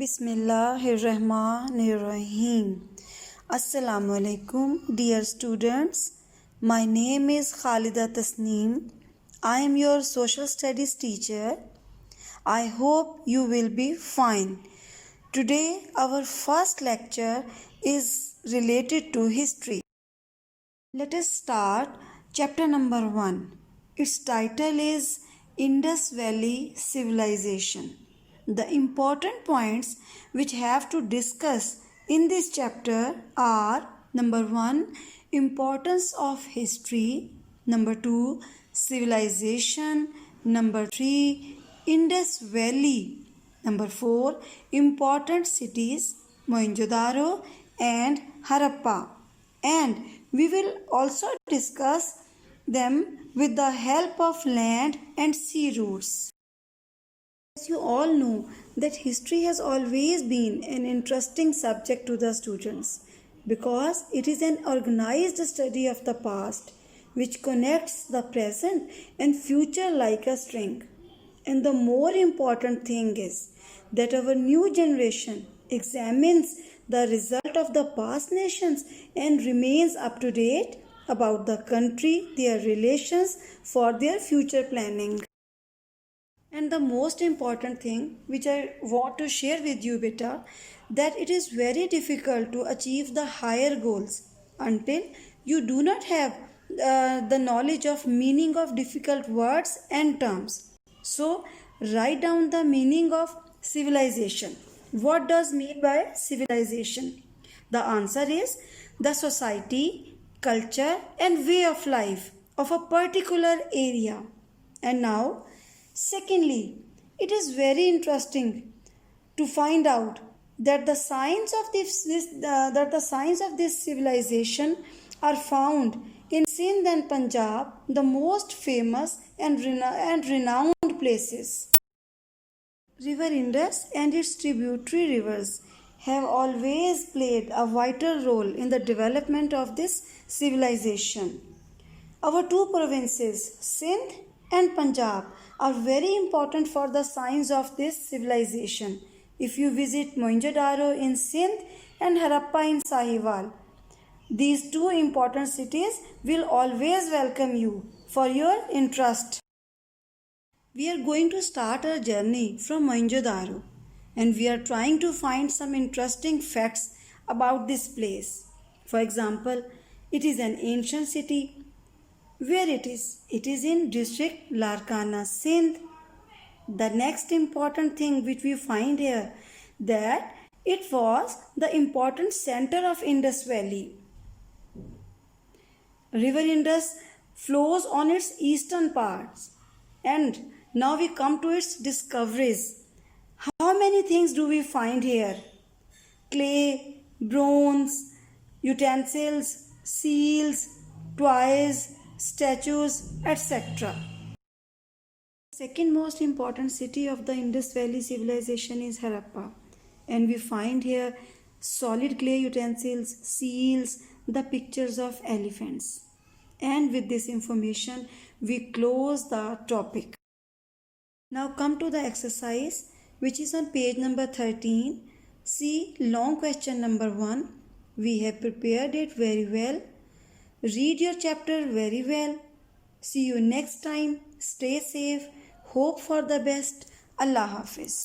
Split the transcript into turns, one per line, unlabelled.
Bismillahirrahmanirrahim. Assalamu alaikum, dear students. My name is Khalida Tasneem. I am your social studies teacher. I hope you will be fine. Today, our first lecture is related to history. Let us start chapter number 1. Its title is Indus Valley Civilization. The important points which have to discuss in this chapter are: number 1, importance of history; number 2, civilization; number 3, Indus Valley; number 4, important cities Mohenjo-daro and Harappa, and we will also discuss them with the help of land and sea routes. As you all know that history has always been an interesting subject to the students because it is an organized study of the past which connects the present and future like a string. And the more important thing is that our new generation examines the result of the past nations and remains up to date about the country, their relations for their future planning. And the most important thing which I want to share with you, beta, that it is very difficult to achieve the higher goals until you do not have the knowledge of meaning of difficult words and terms. So write down the meaning of civilization. What does mean by civilization? The answer is the society, culture and way of life of a particular area. And now, secondly, it is very interesting to find out that the signs of this civilization are found in Sindh and Punjab, the most famous and renowned places. River Indus and its tributary rivers have always played a vital role in the development of this civilization. Our two provinces, Sindh and Punjab, are very important for the signs of this civilization. If you visit Mohenjo-daro in Sindh and Harappa in Sahiwal, these two important cities will always welcome you for your interest. We are going to start our journey from Mohenjo-daro and we are trying to find some interesting facts about this place. For example, it is an ancient city. Where it is? It is in district Larkana, Sindh. The next important thing which we find here, that it was the important center of Indus Valley. River Indus flows on its eastern parts. And now we come to its discoveries. How many things do we find here? Clay, bronze, utensils, seals, toys, statues, etc. The second most important city of the Indus Valley civilization is Harappa, and we find here solid clay utensils, seals, the pictures of elephants. And with this information we close the topic. Now come to the exercise which is on page number 13. See long question number 1. We have prepared it very well. Read your chapter very well. See you next time. Stay safe. Hope for the best. Allah Hafiz.